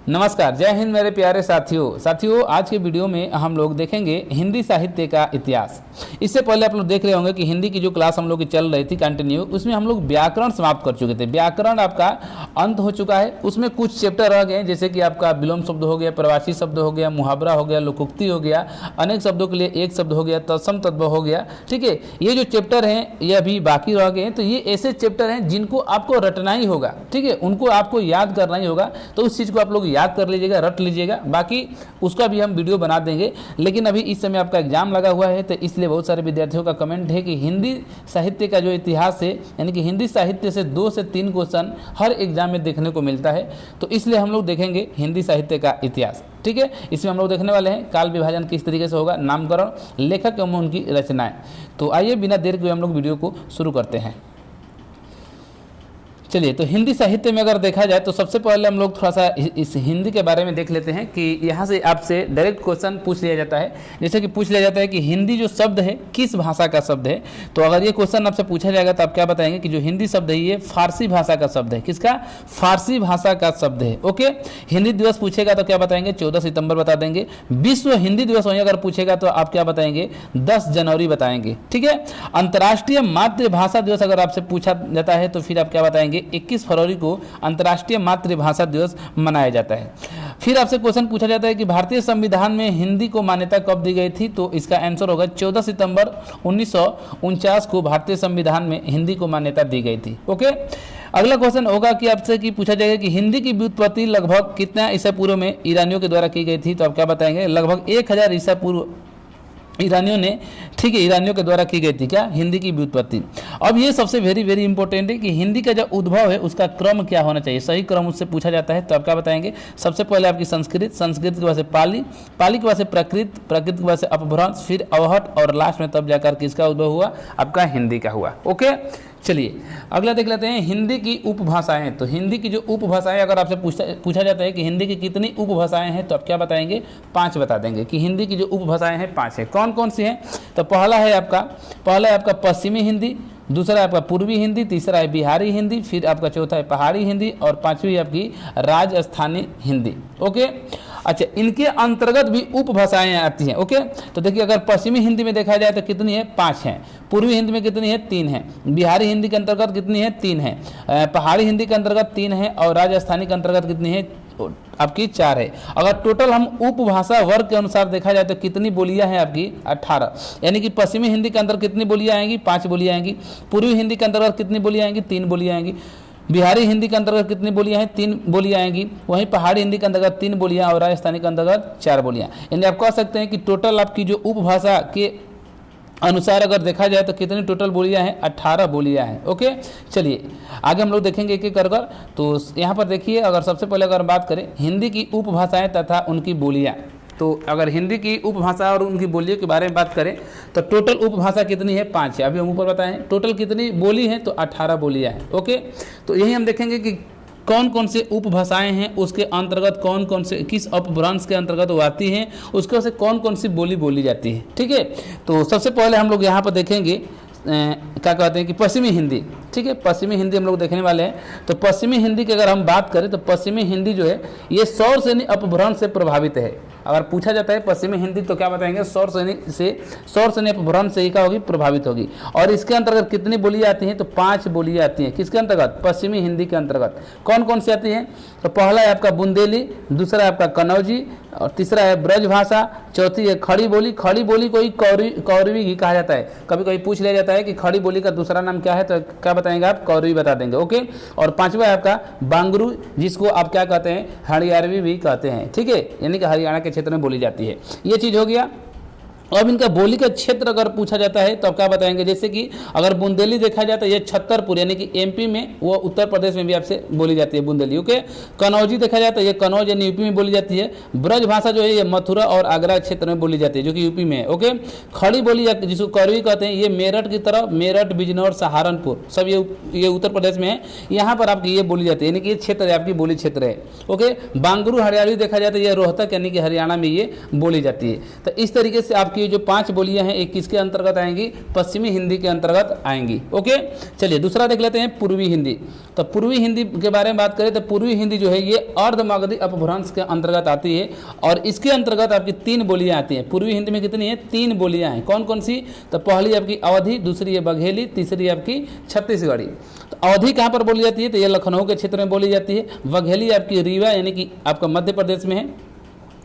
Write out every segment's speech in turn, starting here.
नमस्कार, जय हिंद मेरे प्यारे साथियों आज के वीडियो में हम लोग देखेंगे हिंदी साहित्य का इतिहास। इससे पहले आप लोग देख रहे होंगे कि हिंदी की जो क्लास हम लोग की चल रही थी कंटिन्यू, उसमें हम लोग व्याकरण समाप्त कर चुके थे। व्याकरण आपका अंत हो चुका है, उसमें कुछ चैप्टर रह गए जैसे कि आपका विलोम शब्द हो गया, प्रवासी शब्द हो गया, मुहावरा हो गया, लोकोक्ति हो गया, अनेक शब्दों के लिए एक शब्द हो गया, तत्सम तत्व हो गया। ठीक है, ये जो चैप्टर हैं ये अभी बाकी रह गए हैं। तो ये ऐसे चैप्टर हैं जिनको आपको रटना ही होगा। ठीक है, उनको आपको याद करना ही होगा। तो उस चीज़ को आप लोग याद कर लीजिएगा, रट लीजिएगा। बाकी उसका भी हम वीडियो बना देंगे। लेकिन अभी इस समय आपका एग्जाम लगा हुआ है, तो इसलिए बहुत सारे विद्यार्थियों का कमेंट है कि हिंदी साहित्य का जो इतिहास है, यानी कि हिंदी साहित्य से 2 से 3 क्वेश्चन हर एग्जाम में देखने को मिलता है। तो इसलिए हम लोग देखेंगे हिंदी साहित्य का इतिहास। ठीक है, इसमें हम लोग देखने वाले हैं काल विभाजन किस तरीके से होगा, नामकरण, लेखक एवं उनकी रचनाएं। तो आइए बिना देर के हम लोग वीडियो को शुरू करते हैं। चलिए, तो हिंदी साहित्य में अगर देखा जाए तो सबसे पहले हम लोग थोड़ा सा इस हिंदी के बारे में देख लेते हैं कि यहाँ से आपसे डायरेक्ट क्वेश्चन पूछ लिया जाता है। जैसे कि पूछ लिया जाता है कि हिंदी जो शब्द है किस भाषा का शब्द है। तो अगर ये क्वेश्चन आपसे पूछा जाएगा तो आप क्या बताएंगे कि जो हिंदी शब्द है ये फारसी भाषा का शब्द है। किसका? फारसी भाषा का शब्द है। ओके, हिंदी दिवस पूछेगा तो क्या बताएंगे? 14 सितंबर बता देंगे। विश्व हिंदी दिवस वहीं अगर पूछेगा तो आप क्या बताएंगे? 10 जनवरी बताएंगे। ठीक है, अंतर्राष्ट्रीय मातृभाषा दिवस अगर आपसे पूछा जाता है तो फिर आप क्या बताएंगे? 21 फरवरी को अंतर्राष्ट्रीय मातृभाषा दिवस मनाया जाता है। फिर आपसे क्वेश्चन पूछा जाता है कि भारतीय संविधान में हिंदी को मान्यता कब दी गई थी। तो इसका आंसर होगा 14 सितंबर 1949 को भारतीय संविधान में हिंदी को मान्यता दी गई थी। ओके, अगला क्वेश्चन होगा कि आपसे कि पूछा जाएगा कि हिंदी की व्युत्पत्ति लगभग कितना ईसा पूर्व में ईरानियों के द्वारा की गई थी। तो आप क्या बताएंगे? लगभग 1000 ईसा पूर्व ईरानियों ने, ठीक है, ईरानियों के द्वारा की गई थी क्या? हिंदी की व्युत्पत्ति। अब ये सबसे वेरी इंपॉर्टेंट है कि हिंदी का जो उद्भव है उसका क्रम क्या होना चाहिए, सही क्रम उससे पूछा जाता है। तो आप क्या बताएंगे? सबसे पहले आपकी संस्कृत के बाद से पाली के बाद से प्राकृत के बाद से अपभ्रंश, फिर अवहट और लास्ट में तब जाकर किसका उद्भव हुआ? आपका हिंदी का हुआ। ओके, चलिए अगला देख लेते हैं हिंदी की उपभाषाएं। तो हिंदी की जो उपभाषाएं अगर आपसे पूछा जाता है कि हिंदी की कितनी उपभाषाएं हैं तो आप क्या बताएंगे? 5 बता देंगे कि हिंदी की जो उपभाषाएं हैं 5 है। कौन कौन सी हैं? तो पहला है आपका पश्चिमी हिंदी, दूसरा है आपका पूर्वी हिंदी, तीसरा है बिहारी हिंदी, फिर आपका चौथा है पहाड़ी हिंदी और 5वीं आपकी राजस्थानी हिंदी। ओके, अच्छा, इनके अंतर्गत भी उपभाषाएं आती हैं। ओके, तो देखिए अगर पश्चिमी हिंदी में देखा जाए तो कितनी है? 5 हैं। पूर्वी हिंदी में कितनी है? 3 है। बिहारी हिंदी के अंतर्गत कितनी है? 3 है। पहाड़ी हिंदी के अंतर्गत 3 है और राजस्थानी के अंतर्गत कितनी है? आपकी 4 है। अगर टोटल हम उपभाषा वर्ग के अनुसार देखा जाए तो कितनी बोलियां हैं? आपकी 18। यानी कि पश्चिमी हिंदी के अंदर कितनी बोलियां आएंगी? 5 बोलियां आएंगी। पूर्वी हिंदी के अंतर्गत कितनी बोलियां आएंगी? 3 बोलियां आएंगी। बिहारी हिंदी के अंतर्गत कितनी बोलियां हैं? 3 बोलियां आएंगी। वहीं पहाड़ी हिंदी के अंतर्गत 3 बोलियां और राजस्थानी के अंतर्गत 4 बोलियां। यानी आप कह सकते हैं कि टोटल आपकी जो उपभाषा के अनुसार अगर देखा जाए तो कितनी टोटल बोलियां हैं? 18 बोलियां हैं। ओके, चलिए आगे हम लोग देखेंगे एक एक कर। तो यहाँ पर देखिए, अगर सबसे पहले अगर बात करें हिंदी की उपभाषाएं तथा उनकी बोलियां, तो अगर हिंदी की उपभाषा और उनकी बोलियों के बारे में बात करें तो टोटल उपभाषा कितनी है? 5 है। अभी हम ऊपर बताएं टोटल कितनी बोली है, तो 18 बोलियां हैं। ओके, तो यही हम देखेंगे कि कौन कौन से उपभाषाएं हैं, उसके अंतर्गत कौन कौन से किस अपभ्रंश के अंतर्गत वो आती हैं, उसके से कौन कौन सी बोली बोली जाती है। ठीक है, तो सबसे पहले हम लोग यहाँ पर देखेंगे क्या कहते हैं कि पश्चिमी हिंदी। ठीक है, पश्चिमी हिंदी हम लोग देखने वाले हैं। तो पश्चिमी हिंदी की अगर हम बात करें तो पश्चिमी हिंदी जो है ये सौर सेनी अपभ्रंश से प्रभावित है। अगर पूछा जाता है पश्चिमी हिंदी तो क्या बताएंगे? सौर सेनी अपभ्रंश से ही क्या होगी? प्रभावित होगी। और इसके अंतर्गत कितनी बोलियां आती हैं? तो 5 बोलियां आती हैं। किसके अंतर्गत? पश्चिमी हिंदी के अंतर्गत। कौन कौन सी आती हैं? तो पहला है आपका बुंदेली, दूसरा है आपका कनौजी और तीसरा है ब्रजभाषा, चौथी है खड़ी बोली। खड़ी बोली को ही कौरवी ही कहा जाता है। कभी कभी पूछ लिया जाता है कि खड़ी बोली का दूसरा नाम क्या है, तो क्या बताएंगे आप? कौरवी बता देंगे। ओके, और 5वां है आपका बांगरू, जिसको आप क्या कहते हैं? हरियाणवी भी कहते हैं। ठीक है, यानी कि हरियाणा के क्षेत्र में बोली जाती है। ये चीज़ हो गया। अब इनका बोली का क्षेत्र अगर पूछा जाता है तो आप क्या बताएंगे? जैसे कि अगर बुंदेली देखा जाए तो ये छतरपुर यानी कि एमपी में, वो उत्तर प्रदेश में भी आपसे बोली जाती है बुंदेली। ओके, कनौजी देखा जाए तो ये कनौज यानी यूपी में बोली जाती है। ब्रज भाषा जो है ये मथुरा और आगरा क्षेत्र में बोली जाती है, जो कि यूपी में है। ओके, खड़ी बोली जिसको कौरवी कहते हैं, ये मेरठ की तरफ, मेरठ, बिजनौर, सहारनपुर सब ये उत्तर प्रदेश में है। यहाँ पर आपकी ये बोली जाती है, यानी कि ये क्षेत्र है आपकी बोली क्षेत्र है। ओके, बांगरू हरियाणवी देखा जाए तो ये रोहतक यानी कि हरियाणा में ये बोली जाती है। तो इस तरीके से आप आपकी जो 5 बोलियां हैं एक किसके अंतर्गत आएंगी, पश्चिमी हिंदी के अंतर्गत आएंगी। ओके, चलिए दूसरा देख लेते हैं पूर्वी हिंदी। तो पूर्वी हिंदी के बारे में बात करें तो पूर्वी हिंदी जो है ये अर्ध मगधी अपभ्रंश के अंतर्गत आती है और इसके अंतर्गत आपकी 3 बोलियां आती हैं। पूर्वी हिंदी में कितनी है, 3 बोलियां हैं। कौन कौन सी, तो पहली आपकी अवधी, दूसरी है बघेली, तीसरी आपकी छत्तीसगढ़ी। तो अवधी कहाँ पर बोली जाती है, तो ये लखनऊ के क्षेत्र में बोली जाती है। बघेली आपकी रीवा यानी कि आपका मध्य प्रदेश में है।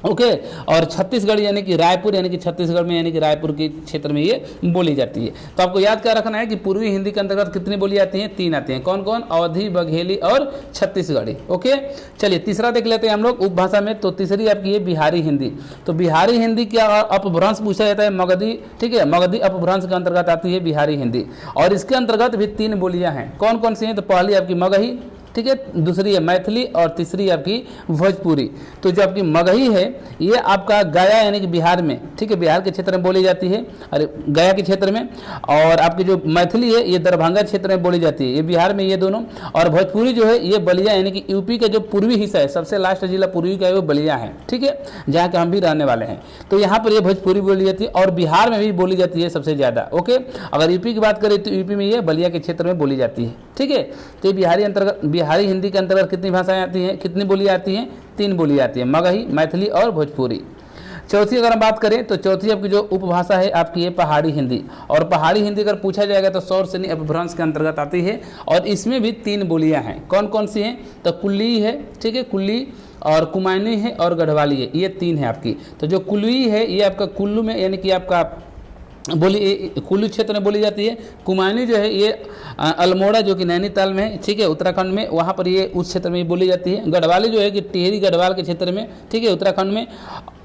ओके, और छत्तीसगढ़ यानी कि रायपुर यानी कि छत्तीसगढ़ में यानी कि रायपुर के क्षेत्र में ये बोली जाती है। तो आपको याद क्या रखना है कि पूर्वी हिंदी के अंतर्गत कितनी बोली आती हैं, 3 आती हैं। कौन कौन, अवधी, बघेली और छत्तीसगढ़ी। ओके, चलिए तीसरा देख लेते हैं हम लोग उपभाषा में। तो तीसरी आपकी है बिहारी हिंदी। तो बिहारी हिंदी क्या अपभ्रंश पूछा जाता है, मगधी, ठीक है, मगधी अपभ्रंश के अंतर्गत आती है बिहारी हिंदी और इसके अंतर्गत भी 3 बोलियां हैं। कौन कौन सी हैं, तो पहली आपकी मगही, ठीक है, दूसरी है मैथिली और तीसरी आपकी भोजपुरी। तो जो आपकी मगही है ये आपका गया यानी कि बिहार में, ठीक है, बिहार के क्षेत्र में बोली जाती है, अरे गया के क्षेत्र में। और आपकी जो मैथिली है ये दरभंगा क्षेत्र में बोली जाती है, ये बिहार में ये दोनों। और भोजपुरी जो है ये बलिया यानी कि यूपी का जो पूर्वी हिस्सा है, सबसे लास्ट जिला पूर्वी का है वो बलिया है, ठीक है, जहाँ के हम भी रहने वाले हैं। तो यहाँ पर ये भोजपुरी बोली जाती है और बिहार में भी बोली जाती है सबसे ज़्यादा। ओके, अगर यूपी की बात करें तो यूपी में ये बलिया के क्षेत्र में बोली जाती है, ठीक है। तो ये बिहारी हिंदी के अंतर्गत कितनी भाषाएं आती हैं, कितनी बोली आती हैं, 3 बोली आती है, मगही, मैथिली और भोजपुरी। चौथी अगर हम बात करें तो चौथी आपकी जो उपभाषा है आपकी है पहाड़ी हिंदी। और पहाड़ी हिंदी अगर पूछा जाएगा तो सौरसेनी अपभ्रंश के अंतर्गत आती है और इसमें भी 3 बोलियां हैं। कौन कौन सी हैं, तो कुल्ली है, ठीक है, कुल्ली और कुमायूनी है और गढ़वाली है, ये 3 है आपकी। तो जो कुल्ली है ये आपका कुल्लू में यानी कि आपका बोली कुल्लू क्षेत्र में बोली जाती है। कुमायूनी जो है ये अल्मोड़ा जो कि नैनीताल में है, ठीक है, उत्तराखंड में, वहाँ पर ये उस क्षेत्र में बोली जाती है। गढ़वाली जो है कि टिहरी गढ़वाल के क्षेत्र में, ठीक है, उत्तराखंड में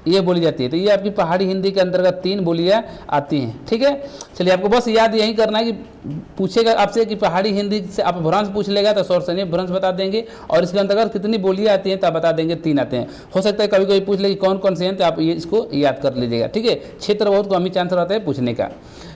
ये बोली जाती है। तो ये आपकी पहाड़ी हिंदी के अंतर्गत 3 बोलियां आती हैं, ठीक है। चलिए आपको बस याद यही करना है कि पूछेगा आपसे कि पहाड़ी हिंदी से आप अपभ्रंश पूछ लेगा तो सौरसेनी अपभ्रंश बता देंगे और इसके अंतर्गत कितनी बोलियां आती हैं तो आप बता देंगे 3 आते हैं। हो सकता है कभी कभी पूछ ले कि कौन कौन से हैं, तो आप ये इसको याद कर लीजिएगा, ठीक है। क्षेत्र बहुत कम ही चांस रहता है पूछने का।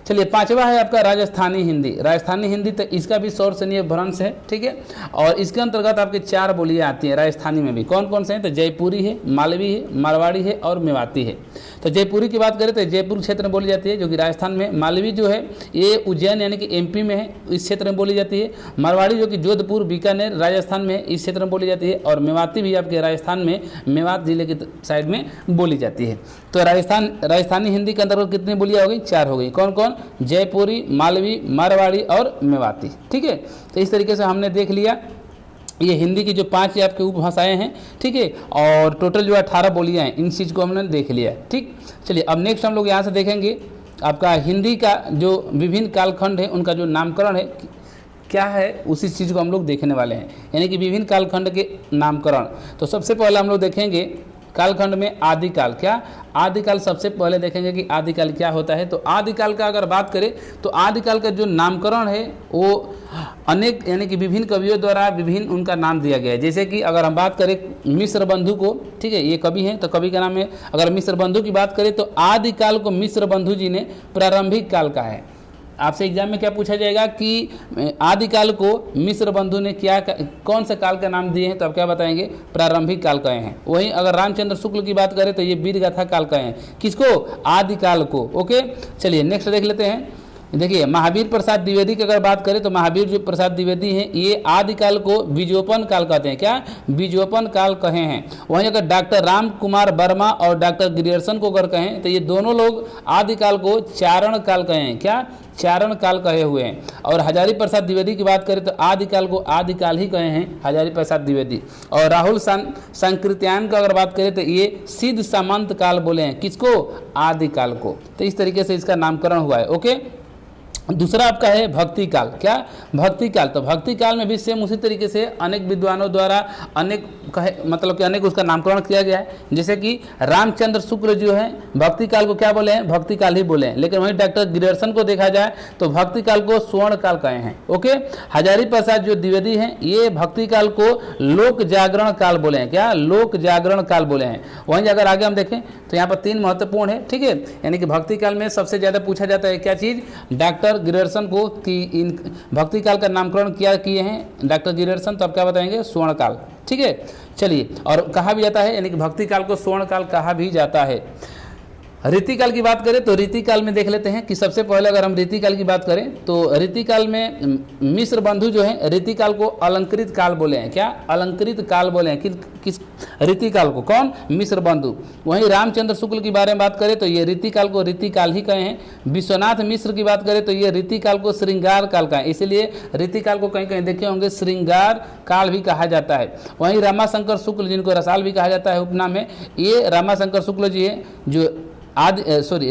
चलिए 5वां है आपका राजस्थानी हिंदी। राजस्थानी हिंदी तो इसका भी सौरसेनी अपभ्रंश है, ठीक है, और इसके अंतर्गत आपके 4 बोलियां आती हैं राजस्थानी में भी। कौन कौन से हैं, तो जयपुरी है, मालवी है, मारवाड़ी है और मेवाती है। तो जयपुरी की बात करें तो जयपुर क्षेत्र में बोली जाती है जो कि राजस्थान में। मालवी जो है ये उज्जैन यानी कि एमपी में है, इस क्षेत्र में बोली जाती है। मारवाड़ी जो कि जोधपुर बीकानेर राजस्थान में है, इस क्षेत्र में बोली जाती है। और मेवाती भी आपके राजस्थान में मेवात जिले की साइड में बोली जाती है। तो राजस्थानी हिंदी के अंतर्गत कितनी बोलियां हो गई, 4 हो गई। कौन कौन, जयपुरी, मालवी, मारवाड़ी और मेवाती, ठीक है। तो इस तरीके से हमने देख लिया ये हिंदी की जो 5 आपकी उपभाषाएं हैं, ठीक है, और टोटल जो 18 बोलियां हैं, इन चीज़ को हमने देख लिया, ठीक। चलिए अब नेक्स्ट हम लोग यहाँ से देखेंगे आपका हिंदी का जो विभिन्न कालखंड है उनका जो नामकरण है क्या है, उसी चीज़ को हम लोग देखने वाले हैं, यानी कि विभिन्न कालखंड के नामकरण। तो सबसे पहले हम लोग देखेंगे कालखंड में आदिकाल। क्या आदिकाल, सबसे पहले देखेंगे कि आदिकाल क्या होता है। तो आदिकाल का अगर बात करें तो आदिकाल का जो नामकरण है वो अनेक यानी कि विभिन्न कवियों द्वारा विभिन्न उनका नाम दिया गया है। जैसे कि अगर हम बात करें मिश्र बंधु को, ठीक है, ये कवि हैं तो कवि का नाम है। अगर मिश्र बंधु की बात करें तो आदिकाल को मिश्र बंधु जी ने प्रारंभिक काल कहा है। आपसे एग्जाम में क्या पूछा जाएगा कि आदिकाल को मिश्र बंधु ने क्या कौन से काल का नाम दिए हैं, तो आप क्या बताएंगे, प्रारंभिक काल कहे हैं। वहीं अगर रामचंद्र शुक्ल की बात करें तो ये वीरगाथा काल कहे हैं। किसको, आदिकाल को। ओके, चलिए नेक्स्ट देख लेते हैं। देखिए महावीर प्रसाद द्विवेदी की अगर बात करें तो महावीर जो प्रसाद द्विवेदी हैं ये आदिकाल को बीजोपन काल कहते हैं। क्या, बीजोपन काल कहे हैं। वहीं अगर डॉक्टर राम कुमार वर्मा और डॉक्टर ग्रियर्सन को अगर कहें तो ये दोनों लोग आदिकाल को चारण काल कहे हैं। क्या, चारण काल कहे हुए हैं। और हजारी प्रसाद द्विवेदी की बात करें तो आदिकाल को आदिकाल ही कहे हैं हजारी प्रसाद द्विवेदी। और राहुल संकृत्यायन का अगर बात करें तो ये सिद्ध सामंत काल बोले हैं। किसको, आदिकाल को। तो इस तरीके से इसका नामकरण हुआ है। ओके, दूसरा आपका है भक्ति काल। क्या, भक्ति काल। तो भक्ति काल में भी सेम उसी तरीके से अनेक विद्वानों द्वारा अनेक मतलब कि अनेक उसका नामकरण किया गया है। जैसे कि रामचंद्र शुक्ल जो है भक्ति काल को क्या बोले हैं, भक्ति काल ही बोले हैं। लेकिन वहीं डॉक्टर ग्रियर्सन को देखा जाए तो भक्ति काल को स्वर्ण काल कहे हैं। ओके, हजारी प्रसाद जो द्विवेदी हैं ये भक्ति काल को लोक जागरण काल बोले हैं। क्या, लोक जागरण काल बोले हैं। वहीं अगर आगे हम देखें तो यहाँ पर 3 महत्वपूर्ण है, ठीक है, यानी कि भक्ति काल में सबसे ज़्यादा पूछा जाता है क्या चीज़, डॉक्टर ग्रियर्सन को कि इन भक्ति काल का नामकरण क्या किए हैं डॉक्टर ग्रियर्सन, तो आप क्या बताएंगे, स्वर्ण काल। ठीक है, चलिए, और कहा भी जाता है यानी कि भक्ति काल को स्वर्ण काल कहा भी जाता है। रीतिकाल की बात करें तो रीतिकाल में देख लेते हैं कि सबसे पहले अगर हम रीतिकाल की बात करें तो रीतिकाल में मिस्र बंधु जो है रीतिकाल को अलंकृत काल बोले हैं। क्या? अलंकृत काल बोले हैं। किस रीतिकाल को? कौन? मिस्र बंधु। वहीं रामचंद्र शुक्ल की बारे में बात करें तो ये रीतिकाल को रीतिकाल ही कहे हैं। विश्वनाथ मिश्र की बात करें तो ये रीतिकाल को श्रृंगार काल का है, इसलिए रीतिकाल को कहीं कहीं देखे होंगे श्रृंगार काल भी कहा जाता है। वहीं रामाशंकर शुक्ल जिनको रसाल भी कहा जाता है उपनाम में, ये रामाशंकर शुक्ल जी है जो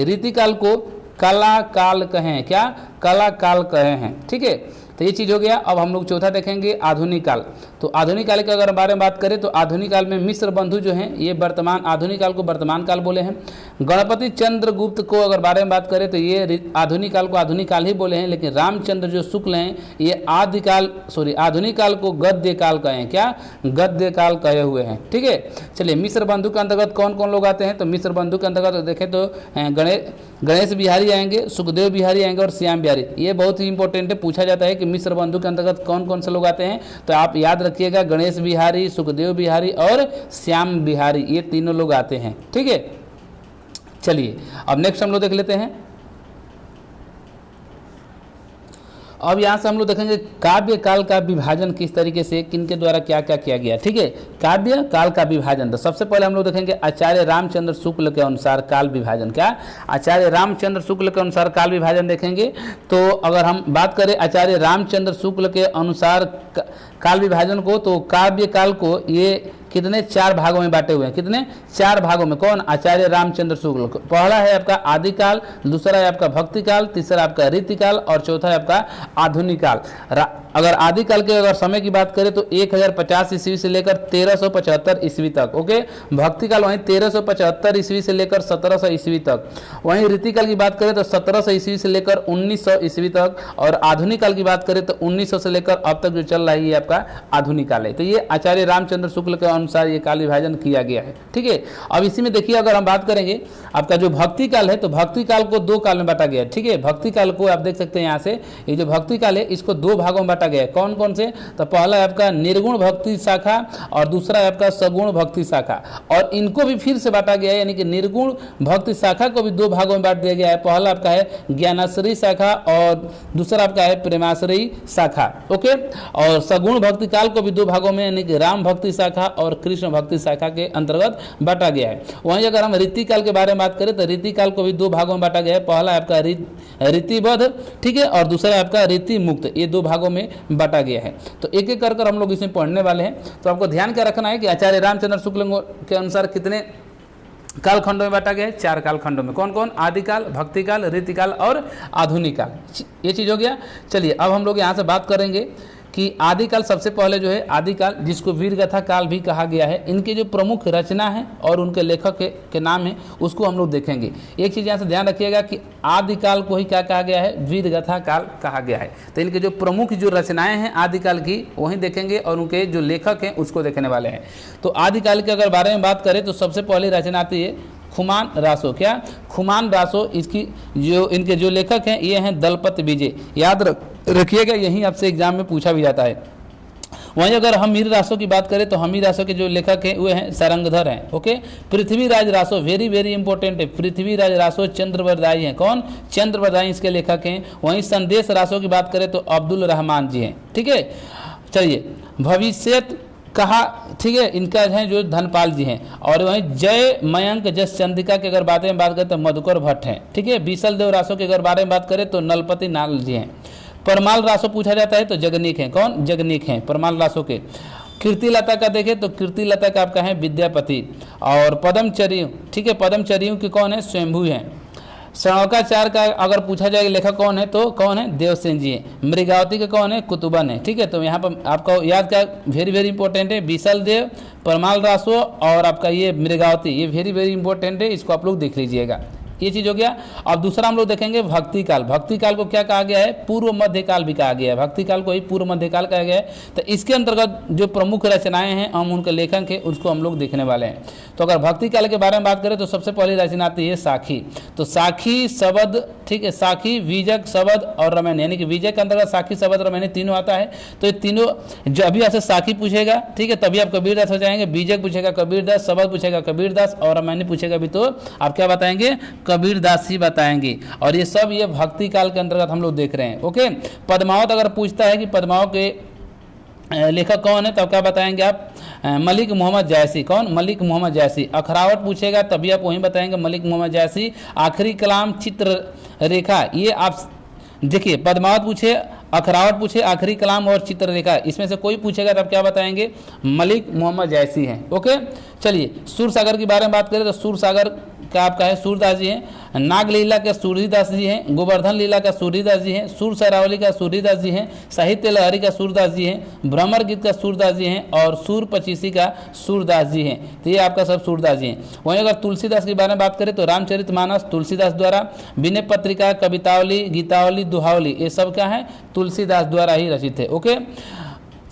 रीतिकाल को कला काल कहें। क्या? कला काल कहे हैं। ठीक है, तो ये चीज़ हो गया। अब हम लोग चौथा देखेंगे आधुनिक काल। तो आधुनिक काल के अगर बारे में बात करें तो आधुनिक काल में मिस्र बंधु जो हैं ये वर्तमान आधुनिक काल को वर्तमान काल बोले हैं। गणपति चंद्रगुप्त को अगर बारे में बात करें तो ये आधुनिक काल को आधुनिक काल ही बोले हैं, लेकिन रामचंद्र जो शुक्ल हैं ये आधुनिक काल को गद्य काल कहे हैं। क्या? गद्य काल कहे हुए हैं। ठीक है, चलिए मिस्र बंधु के अंतर्गत कौन कौन लोग आते हैं? तो मिस्र बंधु के अंतर्गत देखें तो गणेश बिहारी आएंगे, सुखदेव बिहारी आएंगे और श्याम बिहारी। ये बहुत ही इंपॉर्टेंट है, पूछा जाता है कि मिस्र बंधु के अंतर्गत कौन कौन से लोग आते हैं। तो आप याद रखिएगा गणेश बिहारी, सुखदेव बिहारी और श्याम बिहारी, ये तीनों लोग आते हैं। ठीक है, चलिए अब नेक्स्ट हम लोग देख लेते हैं। अब यहाँ से हम लोग देखेंगे काव्य काल का विभाजन किस तरीके से, किनके द्वारा क्या क्या किया गया। ठीक है, काव्य काल का विभाजन। तो सबसे पहले हम लोग देखेंगे आचार्य रामचंद्र शुक्ल के अनुसार काल विभाजन। क्या? आचार्य रामचंद्र शुक्ल के अनुसार काल विभाजन देखेंगे। तो अगर हम बात करें आचार्य रामचंद्र शुक्ल के अनुसार काल विभाजन को, तो काव्य काल को ये कितने 4 भागों में बांटे हुए हैं। कितने? 4 भागों में। कौन? आचार्य रामचंद्र शुक्ल। पहला है आपका आदिकाल, दूसरा है आपका भक्ति काल, तीसरा आपका रीतिकाल और चौथा है आपका आधुनिक काल। अगर आदिकाल के अगर समय की बात करें तो 1050 ईस्वी से लेकर 1375 ईस्वी तक। ओके, भक्ति काल वहीं 1375 ईस्वी से लेकर 1700 ईस्वी तक। वहीं रीतिकाल की बात करें तो 1700 ईस्वी से लेकर 1900 ईस्वी तक। और आधुनिक काल की बात करें तो 1900 से लेकर अब तक जो चल रहा है ये आपका आधुनिक काल है। तो ये आचार्य रामचंद्र शुक्ल के अनुसार ये काल विभाजन किया गया है। ठीक है, अब इसी में देखिए अगर हम बात करेंगे आपका जो भक्ति काल है तो भक्ति काल को 2 काल में बांटा गया है। ठीक है, भक्ति काल को आप देख सकते हैं यहाँ से, ये जो भक्ति काल है इसको 2 भागों में बांटा गया है। कौन कौन से? तो पहला है आपका निर्गुण भक्ति शाखा और दूसरा है आपका सगुण भक्ति शाखा। और इनको भी फिर से बांटा गया है, यानी कि निर्गुण भक्ति शाखा को भी 2 भागों में बांट दिया गया है। पहला आपका है ज्ञानाश्रयी शाखा और दूसरा आपका है प्रेमाश्रयी शाखा। ओके, और सगुण भक्ति काल को भी 2 भागों में, यानी कि राम भक्ति शाखा और कृष्ण भक्ति शाखा के अंतर्गत बांटा गया है। वहीं अगर हम रीतिकाल के बारे में बात करें तो रीतिकाल को भी 2 भागों में बांटा गया है। पहला है आपका रीतिबद्ध, ठीक है, और दूसरा है आपका रीति मुक्त। ये 2 भागों में बांटा गया है। तो एक एक कर हम लोग इसमें पढ़ने वाले हैं। तो आपको ध्यान क्या रखना है कि आचार्य रामचंद्र शुक्ल के अनुसार कितने कालखंडों में बांटा गया है? 4 कालखंडों में। कौन कौन? आदिकाल, भक्तिकाल, रीतिकाल और आधुनिक काल। ये चीज हो गया। चलिए अब हम लोग यहाँ से बात करेंगे कि आदिकाल सबसे पहले जो है आदिकाल, जिसको वीरगाथा काल भी कहा गया है, इनके जो प्रमुख रचना है और उनके लेखक के नाम है उसको हम लोग देखेंगे। एक चीज़ यहाँ से ध्यान रखिएगा कि आदिकाल को ही क्या कहा गया है? वीरगाथा काल कहा गया है। तो इनके जो प्रमुख जो रचनाएं हैं आदिकाल की वहीं देखेंगे और उनके जो लेखक हैं उसको देखने वाले हैं। तो आदिकाल के अगर बारे में बात करें तो सबसे पहले रचना आती है खुमान रासो। क्या? खुमान रासो। इसकी जो इनके जो लेखक हैं ये हैं दलपत विजय। याद रखिएगा, यही आपसे एग्जाम में पूछा भी जाता है। वहीं अगर हमीर रासो की बात करें तो हमीर रासो के जो लेखक हैं वे हैं सारंगधर हैं। Okay, Prithviraj Raso very very important है। पृथ्वीराज रासो चंद्रवरदाई हैं। कौन? चंद्रवरदाई इसके लेखक हैं। वहीं संदेश रासो की बात करें तो अब्दुल रहमान जी हैं। ठीक है, चलिए भविष्यत कहा, ठीक है, इनका है जो धनपाल जी हैं। और वहीं जय मयंक जस चंद्रिका के अगर बारे में बात करें तो मधुकर भट्ट हैं। ठीक है, बीसल देव रासो के अगर बारे में बात करें तो नलपति नाल जी हैं। परमाल रासो पूछा जाता है तो जगनीक हैं। कौन? जगनीक हैं परमाल रासो के। कीर्तिलता का देखें तो कीर्तिलता का आपका है विद्यापति। और पद्मचर्यू, ठीक है, पद्मचर्यू के कौन है? स्वयंभू हैं। श्रवणाचार्य का अगर पूछा जाए लेखक कौन है तो कौन है? देवसेन जी हैं। मृगावती के कौन है? कुतुबन है। ठीक है, तो यहाँ पर आपका याद क्या वेरी वेरी इंपॉर्टेंट है? बीसल देव, परमाल रासो और आपका ये मृगावती, ये वेरी वेरी इंपॉर्टेंट है, इसको आप लोग देख लीजिएगा। ये चीज हो गया। अब दूसरा हम लोग देखेंगे भक्ति काल। भक्ति काल को क्या कहा गया है? पूर्व मध्य काल भी कहा गया है। भक्ति काल को ही पूर्व मध्य काल कहा गया है। तो इसके अंतर्गत जो प्रमुख रचनाएं हैं, हम उनके लेखक है उसको हम लोग देखने वाले हैं। तो अगर भक्ति काल के बारे में बात करें तो सबसे पहली रचना आती है साखी। तो साखी, शबद, ठीक है, साखी, बीजक, शबद और रामायण, यानी कि बीजक के अंतर्गत साखी, शबद, रामायण तीनों आता है। तो ये तीनों जो अभी आपसे साखी पूछेगा, ठीक है, तभी आप कबीरदास हो जाएंगे। बीजक पूछेगा कबीरदास, शबद पूछेगा कबीरदास और रामायण पूछेगा भी तो आप क्या बताएंगे? कबीरदास ही बताएंगे। और ये सब ये भक्ति काल के अंतर्गत हम लोग देख रहे हैं। ओके, पद्मावत अगर पूछता है कि पद्मावत के लेखक कौन है, तब क्या बताएंगे आप? मलिक मोहम्मद जायसी। कौन? मलिक मोहम्मद जायसी। अखरावट पूछेगा तभी आप वहीं बताएंगे मलिक मोहम्मद जायसी। आखिरी कलाम, चित्र रेखा, ये आप देखिए, पद्मावत पूछे, अखरावट पूछे, आखिरी कलाम और चित्ररेखा, इसमें से कोई पूछेगा तब क्या बताएंगे? मलिक मोहम्मद जायसी हैं। ओके, चलिए सूरसागर के बारे में बात करें तो सूरसागर का आपका है सूरदास जी हैं। नागलीला के सूरदास जी हैं। गोवर्धन लीला का सूरदास जी हैं। सूर सरावली का सूरदास जी हैं। साहित्य लहरी का सूरदास जी हैं। भ्रमर गीत का सूरदास जी हैं और सूर पचीसी का सूरदास जी हैं। तो ये आपका सब सूरदास जी हैं। वहीं अगर तुलसीदास के बारे में बात करें तो रामचरितमानस तुलसीदास द्वारा, विनय पत्रिका, कवितावली, गीतावली, दुहावली, ये सब क्या है? तुलसीदास द्वारा ही रचित है। ओके,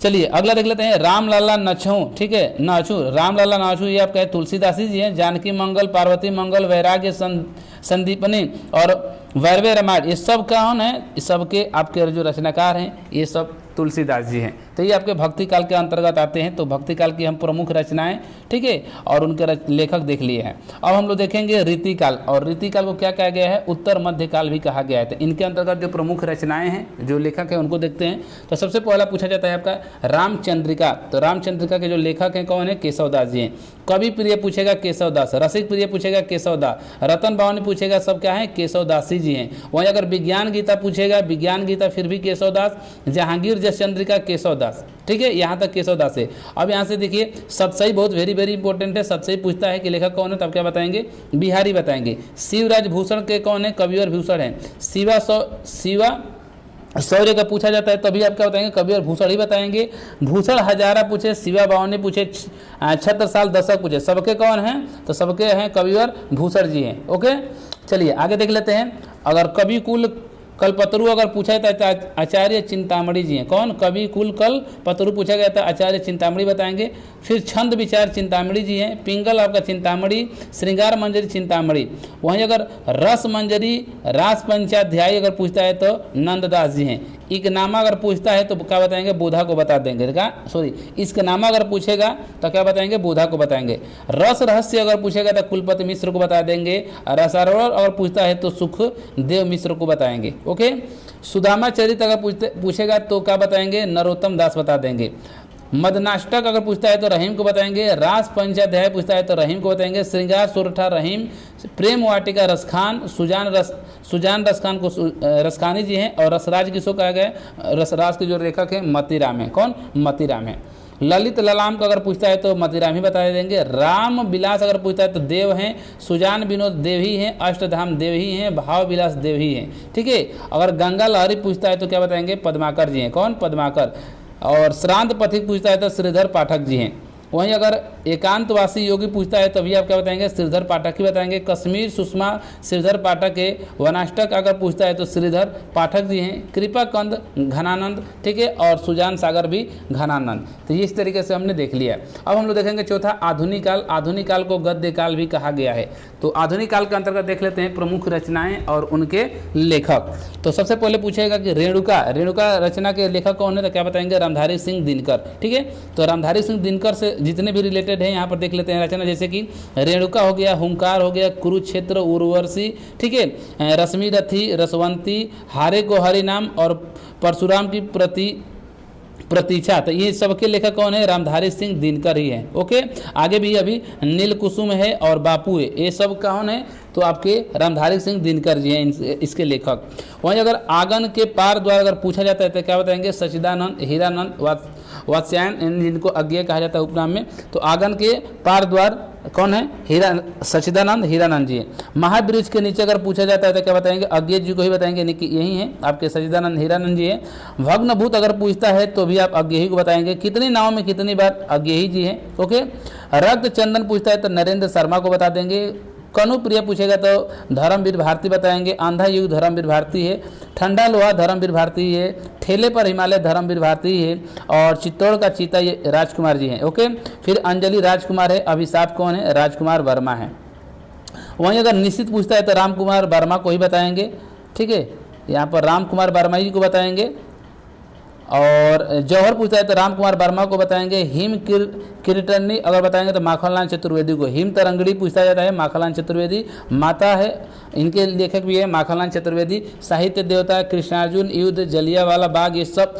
चलिए अगला देख लेते हैं। रामलला नछू, ठीक है, नाचू, रामलला नाचू, ये आपका तुलसीदासी जी हैं। जानकी मंगल, पार्वती मंगल, वैराग्य संदीपनी और वैरवे रामायण, ये सब कौन है? ये सबके आपके जो रचनाकार हैं ये सब तुलसीदास जी हैं। तो ये आपके भक्ति काल के अंतर्गत आते हैं। तो भक्ति काल की हम प्रमुख रचनाएं, ठीक है, और उनके लेखक देख लिए हैं। अब हम लोग देखेंगे रीति काल। और रीति काल को क्या कहा गया है? उत्तर मध्य काल भी कहा गया है। तो इनके अंतर्गत जो प्रमुख रचनाएं हैं, जो लेखक हैं, उनको देखते हैं। तो सबसे पहला पूछा जाता है आपका रामचंद्रिका। तो रामचंद्रिका के जो लेखक हैं कौन है? केशवदास जी हैं। कवि प्रिय पूछेगा केशवदास। रसिक प्रिय पूछेगा केशवदास। रतन बावनी पूछेगा, सब क्या है? केशवदासी जी हैं। वहीं अगर विज्ञान गीता पूछेगा, विज्ञान गीता फिर भी केशवदास। जहांगीर चंद्रिका केशवदास, ठीक है, यहाँ तक केशवदास है। अब यहाँ से देखिए सतसई बहुत वेरी वेरी इंपॉर्टेंट है। सतसई पूछता है कि लेखक कौन है, तब क्या बताएंगे? बिहारी बताएंगे। शिवराज भूषण के कौन है? कवि और भूषण है। शिवा शौर्य का पूछा जाता है तभी आप क्या बताएंगे? कवि और भूषण ही बताएंगे। भूषण हजारा पूछे, शिवा बावनी पूछे, छत्रसाल दशक पूछे, सबके कौन हैं? तो सबके हैं कवि और भूषण जी हैं। ओके, चलिए आगे देख लेते हैं। अगर कवि कुल कल्पतरु अगर पूछा जाता है आचार्य चिंतामणि जी हैं। कौन? कवि कुल कल्पतरु पूछा गया था, आचार्य चिंतामणि बताएंगे। फिर छंद विचार चिंतामणि जी हैं। पिंगल आपका चिंतामणि। श्रृंगार मंजरी चिंतामणि। वहीं अगर रस मंजरी रास पंचाध्यायी अगर पूछता है तो नंददास जी हैं। इकनामा अगर पूछता है तो क्या बताएंगे? बोधा को बता देंगे। इसकनामा अगर पूछेगा तो क्या बताएंगे? बोधा को बताएंगे। रस रहस्य अगर पूछेगा तो कुलपति मिश्र को बता देंगे। रसारोहण अगर पूछता है तो सुखदेव मिश्र को बताएंगे। ओके, सुदामा चरित अगर पूछेगा तो क्या बताएंगे? नरोत्तम दास बता देंगे। मदनाष्टक अगर पूछता है तो रहीम को बताएंगे। रास पंचाध्याय पूछता है तो रहीम को बताएंगे। श्रृंगार सोरठा रहीम। प्रेम वाटिका रसखान, सुजान रसखान को रसखानी जी हैं। और रसराज किसको कहा गया? रसराज के जो लेखक हैं मतीराम है। कौन? मतीराम है। ललित ललाम का अगर पूछता है तो मतीराम ही बता देंगे। राम विलास अगर पूछता है तो देव हैं। सुजान विनोद देव ही हैं। अष्टधाम देव ही हैं। भाव विलास देव ही हैं। ठीक है, अगर गंगा लहरी पूछता है तो क्या बताएंगे? पद्माकर जी हैं। कौन? पद्माकर। और श्रांत पथिक पूछता है तो श्रीधर पाठक जी हैं। वहीं अगर एकांतवासी योगी पूछता है तभी आप क्या बताएंगे? श्रीधर पाठक ही बताएंगे। कश्मीर सुषमा श्रीधर पाठक है। वनाष्टक अगर पूछता है तो श्रीधर पाठक जी हैं। कृपा कंद घनानंद, ठीक है, और सुजान सागर भी घनानंद। तो ये इस तरीके से हमने देख लिया। अब हम लोग देखेंगे चौथा आधुनिक काल। आधुनिक काल को गद्य काल भी कहा गया है। तो आधुनिक काल के अंतर्गत देख लेते हैं प्रमुख रचनाएं और उनके लेखक। तो सबसे पहले पूछेगा कि रेणुका रचना के लेखक कौन है, तो क्या बताएंगे? रामधारी सिंह दिनकर। ठीक है, तो रामधारी सिंह दिनकर से जितने भी रिलेटेड हैं यहाँ पर देख लेते हैं रचना, जैसे कि रेणुका हो गया, हुंकार हो गया, कुरुक्षेत्र, उर्वशी, ठीक है, रश्मि रथी, रसवंती, हारे को हरि नाम और परशुराम की प्रतीक्षा। तो ये सबके लेखक कौन है? रामधारी सिंह दिनकर ही है। ओके, आगे भी अभी नील कुसुम है और बापू है, ये सब कौन है? तो आपके रामधारी सिंह दिनकर जी हैं इसके लेखक। वहीं अगर आंगन के पार द्वार अगर पूछा जाता है तो क्या बताएंगे? सच्चिदानंद, हीरानंद, वात्स्यायन, जिनको अज्ञेय कहा जाता है उपनाम में। तो आंगन के पार द्वार कौन है? सच्चिदानंद हीरानंद जी हैं। महावृक्ष के नीचे अगर पूछा जाता है तो क्या बताएंगे? अज्ञेय जी को ही बताएंगे, यही हैं आपके सच्चिदानंद हीरानंद जी हैं। भग्नभूत अगर पूछता है तो भी आप अज्ञेय को बताएंगे। कितनी नाव में कितनी बार? अज्ञेय जी हैं। ओके, रक्त चंदन पूछता है तो नरेंद्र शर्मा को बता देंगे। कनुप्रिय पूछेगा तो धर्मवीर भारती बताएंगे, आंधा युग धर्मवीर भारती है, ठंडा लोहा धर्मवीर भारती है, ठेले पर हिमालय धर्मवीर भारती है, और चित्तौड़ का चीता ये राजकुमार जी हैं। ओके, फिर अंजलि राजकुमार है, अभिशाप कौन है, राजकुमार वर्मा है। वहीं अगर निश्चित पूछता है तो रामकुमार वर्मा को ही बताएंगे, ठीक है, यहाँ पर रामकुमार वर्मा जी को बताएंगे। और जौहर पूछता है तो रामकुमार वर्मा को बताएंगे। हिम कीर्तनी अगर बताएंगे तो माखनलाल चतुर्वेदी को। हिम तरंगड़ी पूछता जाता है, माखनलाल चतुर्वेदी। माता है, इनके लेखक भी है माखनलाल चतुर्वेदी। साहित्य देवता कृष्णार्जुन युद्ध, जलियांवाला बाग, ये सब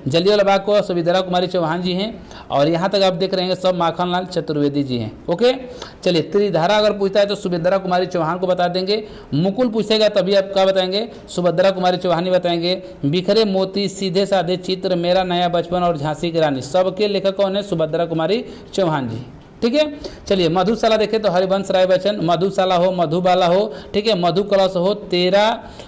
जलियांवाला बाग को सुभद्रा कुमारी चौहान जी हैं, और यहाँ तक आप देख रहे हैं सब माखनलाल चतुर्वेदी जी हैं। ओके, चलिए त्रिधारा अगर पूछता है तो सुभद्रा कुमारी चौहान को बता देंगे। मुकुल पूछेगा तभी आप क्या बताएंगे, सुभद्रा कुमारी चौहान ही बताएंगे। बिखरे मोती, सीधे साधे चित्र, मेरा नया बचपन और झांसी की रानी, सबके लेखक कौन है, सुभद्रा कुमारी चौहान जी। ठीक है, चलिए मधुशाला देखें तो हरिवंश राय बच्चन। मधुशाला हो, मधुबाला हो, ठीक है, मधु कलश हो, तेरा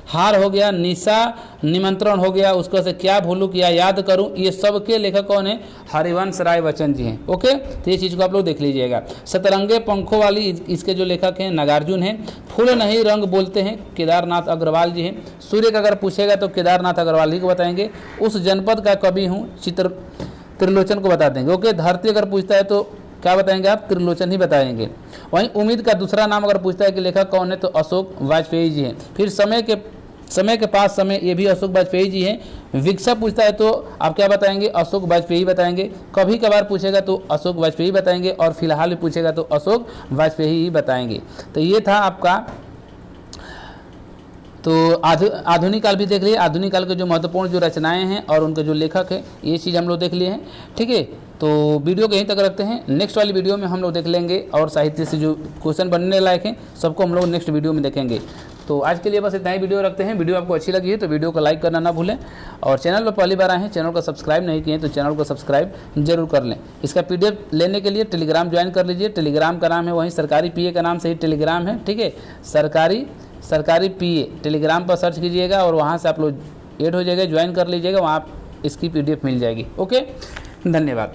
हार हो गया, निशा निमंत्रण हो गया, उसको से क्या भूलू किया याद करूं, ये सब के लेखक कौन है, हरिवंश राय बच्चन जी हैं। ओके, तो ये चीज़ को आप लोग देख लीजिएगा। सतरंगे पंखों वाली, इसके जो लेखक हैं नागार्जुन हैं। फूल नहीं रंग बोलते हैं, केदारनाथ अग्रवाल जी हैं। सूर्य का अगर पूछेगा तो केदारनाथ अग्रवाल ही को बताएंगे। उस जनपद का कवि हूँ, त्रिलोचन को बता देंगे। ओके, धरती अगर पूछता है तो क्या बताएंगे आप, त्रिलोचन ही बताएंगे। वहीं उम्मीद का दूसरा नाम अगर पूछता है कि लेखक कौन है तो अशोक वाजपेयी जी हैं। फिर समय के पास समय, ये भी अशोक वाजपेयी जी हैं। विकसा पूछता है तो आप क्या बताएंगे, अशोक वाजपेयी बताएंगे। कभी कभार पूछेगा तो अशोक वाजपेयी बताएंगे, और फिलहाल भी पूछेगा तो अशोक वाजपेयी ही बताएंगे। तो ये था आपका। तो आधुनिक काल भी देख लिए, आधुनिक काल के जो महत्वपूर्ण जो रचनाएं हैं और उनके जो लेखक हैं, ये चीज़ हम लोग देख लिए हैं। ठीक है, तो वीडियो को यहीं तक रखते हैं। नेक्स्ट वाली वीडियो में हम लोग देख लेंगे और साहित्य से जो क्वेश्चन बनने लायक हैं सबको हम लोग नेक्स्ट वीडियो में देखेंगे। तो आज के लिए बस इतना ही वीडियो रखते हैं। वीडियो आपको अच्छी लगी है तो वीडियो को लाइक करना ना भूलें, और चैनल पर पहली बार आए हैं, चैनल को सब्सक्राइब नहीं किए तो चैनल को सब्सक्राइब जरूर कर लें। इसका PDF लेने के लिए टेलीग्राम ज्वाइन कर लीजिए। टेलीग्राम का नाम है वहीं सरकारी PA का नाम से ही टेलीग्राम है। ठीक है, सरकारी PA टेलीग्राम पर सर्च कीजिएगा और वहाँ से आप लोग ऐड हो जाएगा, ज्वाइन कर लीजिएगा, वहाँ इसकी PDF मिल जाएगी। ओके, धन्यवाद।